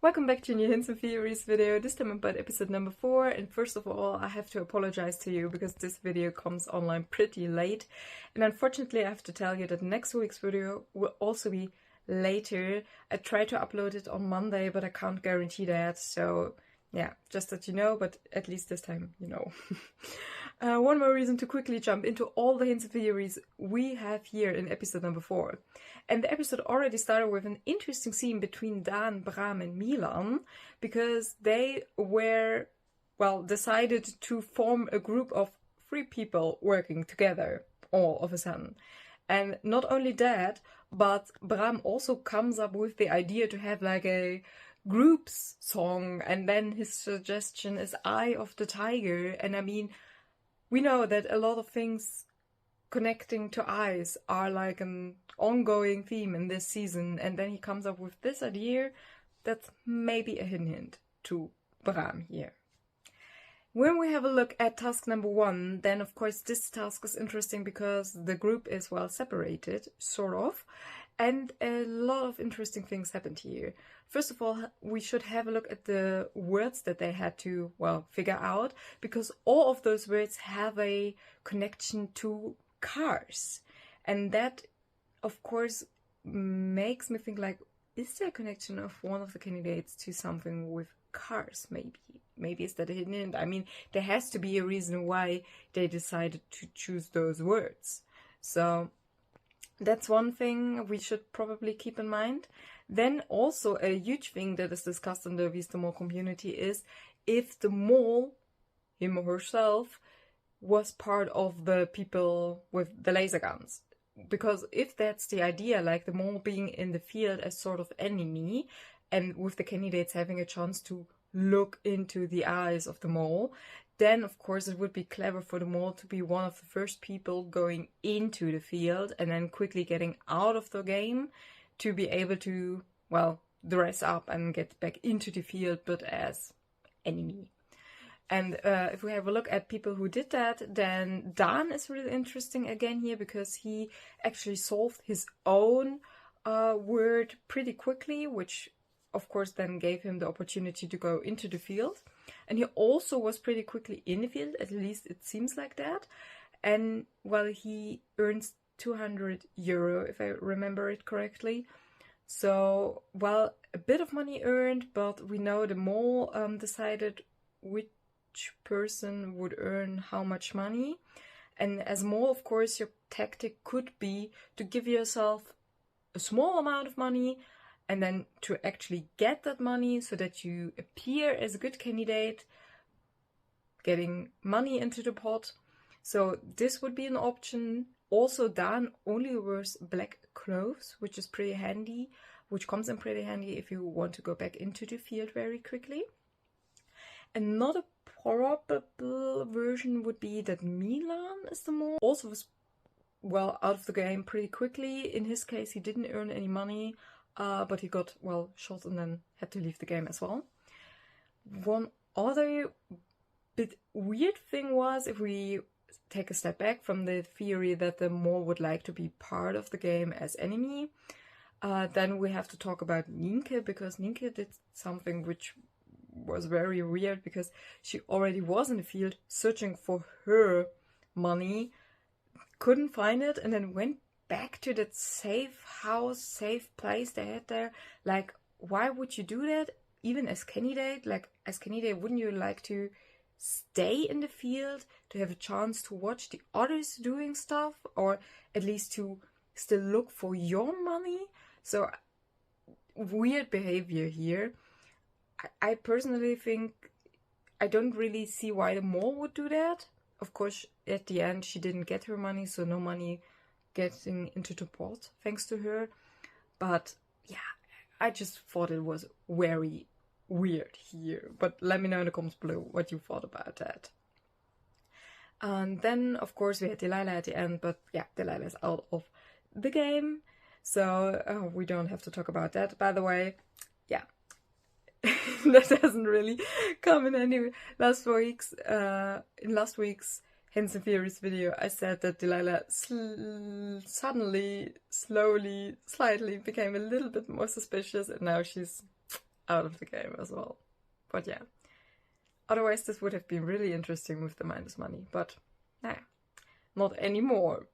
Welcome back to a new Hints and Theories video, this time about episode number 4. And first of all, I have to apologize to you because this video comes online pretty late. And unfortunately, I have to tell you that next week's video will also be later. I tried to upload it on Monday, but I can't guarantee that. So yeah, just that you know, but at least this time you know. One more reason to quickly jump into all the hints and theories we have here in episode number 4. And the episode already started with an interesting scene between Daan, Bram and Milan, because they were, well, decided to form a group of 3 people working together all of a sudden. And not only that, but Bram also comes up with the idea to have like a groups song, and then his suggestion is Eye of the Tiger. And I mean, we know that a lot of things connecting to eyes are like an ongoing theme in this season, and then he comes up with this idea that's maybe a hint to Bram here. When we have a look at task number 1, then of course this task is interesting because the group is well separated, sort of, and a lot of interesting things happened here. First of all, we should have a look at the words that they had to, well, figure out, because all of those words have a connection to cars. And that, of course, makes me think like, is there a connection of one of the candidates to something with cars, maybe? Maybe is that a hidden hint? I mean, there has to be a reason why they decided to choose those words. So that's one thing we should probably keep in mind. Then also a huge thing that is discussed in the Wie is de Mol community is if the mole, him or herself, was part of the people with the laser guns. Because if that's the idea, like the mole being in the field as sort of enemy, and with the candidates having a chance to look into the eyes of the mole, then of course it would be clever for the mole to be one of the first people going into the field and then quickly getting out of the game to be able to, well, dress up and get back into the field, but as enemy. And if we have a look at people who did that, then Daan is really interesting again here because he actually solved his own word pretty quickly, which of course then gave him the opportunity to go into the field. And he also was pretty quickly in the field, at least it seems like that. And well, he earns 200 euro, if I remember it correctly. So, well, a bit of money earned, but we know the mole decided which person would earn how much money. And as mole, of course, your tactic could be to give yourself a small amount of money and then to actually get that money so that you appear as a good candidate, getting money into the pot. So this would be an option. Also, Daan only wears black clothes, which is pretty handy, which comes in pretty handy if you want to go back into the field very quickly. Another probable version would be that Milan is the mole. Also was, well, out of the game pretty quickly. In his case, he didn't earn any money, but he got, well, shot and then had to leave the game as well. One other bit weird thing was, if we take a step back from the theory that the mole would like to be part of the game as enemy, then we have to talk about Nienke, because Nienke did something which was very weird, because she already was in the field searching for her money, couldn't find it, and then went back to that safe house, safe place they had there. Like, why would you do that? Even as candidate, like as candidate, wouldn't you like to stay in the field to have a chance to watch the others doing stuff, or at least to still look for your money? So weird behavior here. I personally think I don't really see why the mole would do that. Of course, at the end she didn't get her money, so no money getting into the pot thanks to her. But yeah, I just thought it was very weird here. But let me know in the comments below what you thought about that. And then of course we had Delilah at the end, but yeah, Delilah is out of the game, so we don't have to talk about that. By the way, yeah. That hasn't really come in any last week's in last week's Hints and Theories video. I said that Delilah suddenly, slowly, slightly became a little bit more suspicious, and now she's out of the game as well. But yeah, otherwise this would have been really interesting with the minus money, but nah, not anymore.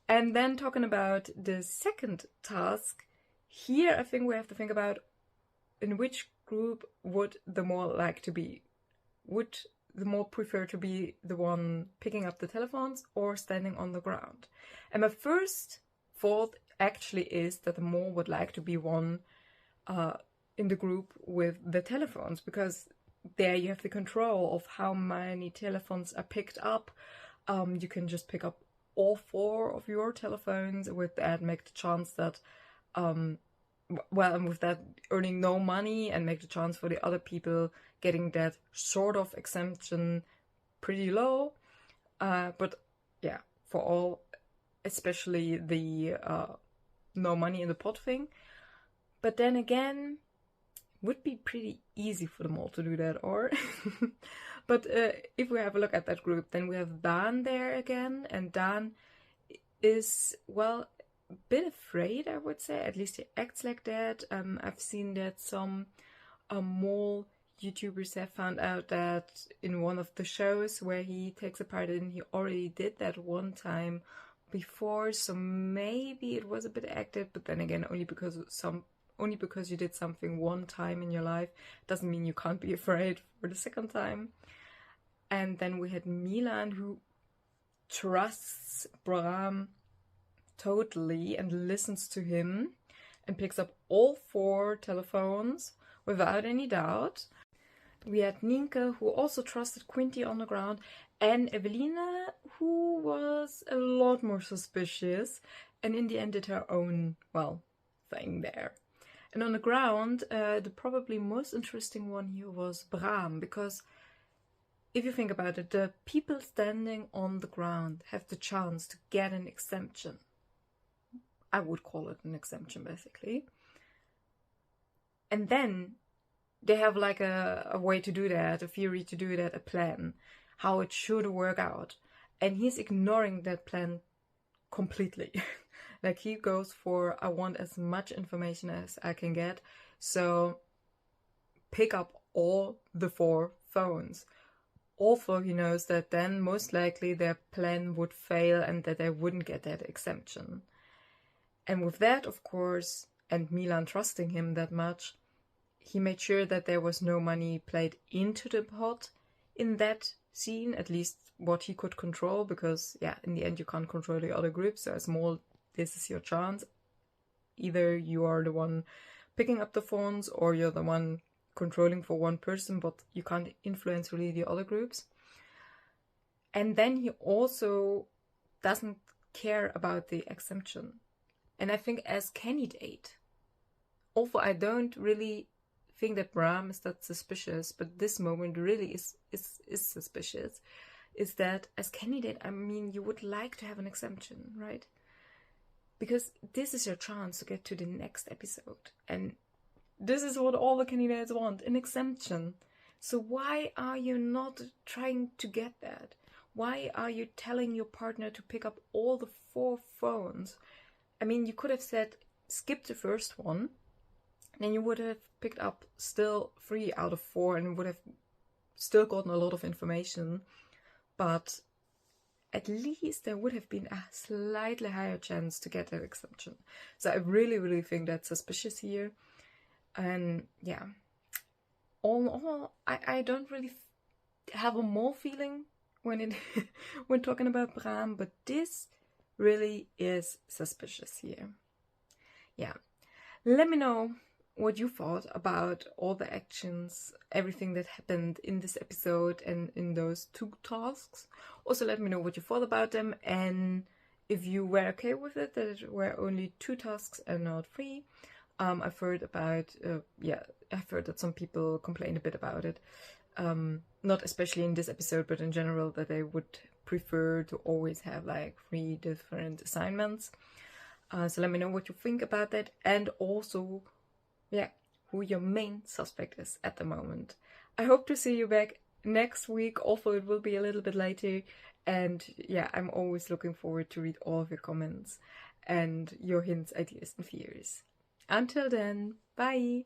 And then talking about the second task, here I think we have to think about in which group would the more like to be. Would the more prefer to be the one picking up the telephones or standing on the ground? And my first thought actually is that the more would like to be one in the group with the telephones, because there you have the control of how many telephones are picked up. You can just pick up all 4 of your telephones, with that make the chance that and with that earning no money, and make the chance for the other people getting that sort of exemption pretty low. But yeah, for all, especially the no money in the pot thing. But then again, would be pretty easy for them all to do that, or but if we have a look at that group, then we have Dan there again, and Dan is, well, a bit afraid, I would say. At least he acts like that. I've seen that some more YouTubers have found out that in one of the shows where he takes a part in, he already did that one time before, so maybe it was a bit active. But then again, only because you did something one time in your life doesn't mean you can't be afraid for the second time. And then we had Milan, who trusts Bram totally and listens to him and picks up all 4 telephones without any doubt. We had Nienke, who also trusted Quinty on the ground, and Evelina, who was a lot more suspicious and in the end did her own, well, thing there. And on the ground, the probably most interesting one here was Bram, because if you think about it, the people standing on the ground have the chance to get an exemption. I would call it an exemption, basically. And then they have like a way to do that, a theory to do that, a plan, how it should work out. And he's ignoring that plan completely. Like, he goes for, I want as much information as I can get, so pick up all the 4 phones. Although he knows that then most likely their plan would fail and that they wouldn't get that exemption. And with that, of course, and Milan trusting him that much, he made sure that there was no money played into the pot in that scene, at least what he could control, because, yeah, in the end you can't control the other group, so as Mole, this is your chance. Either you are the one picking up the phones or you're the one controlling for one person, but you can't influence really the other groups. And then he also doesn't care about the exemption. And I think as candidate, although I don't really think that Bram is that suspicious, but this moment really is suspicious, is that as candidate, I mean, you would like to have an exemption, right? Because this is your chance to get to the next episode. And this is what all the candidates want, an exemption. So why are you not trying to get that? Why are you telling your partner to pick up all the 4 phones? I mean, you could have said, skip the first one, then you would have picked up still 3 out of 4 and would have still gotten a lot of information. But at least there would have been a slightly higher chance to get that exemption. So I really, really think that's suspicious here. And yeah, all in all, I don't really have a mole feeling when when talking about Bram, but this really is suspicious here. Yeah, let me know what you thought about all the actions, everything that happened in this episode and in those 2 tasks. Also let me know what you thought about them, and if you were okay with it, that it were only 2 tasks and not 3. I've heard about, I've heard that some people complained a bit about it. Not especially in this episode, but in general, that they would prefer to always have like 3 different assignments. So let me know what you think about that, and also, yeah, who your main suspect is at the moment. I hope to see you back next week, although it will be a little bit later. And yeah, I'm always looking forward to read all of your comments and your hints, ideas, and fears. Until then, bye!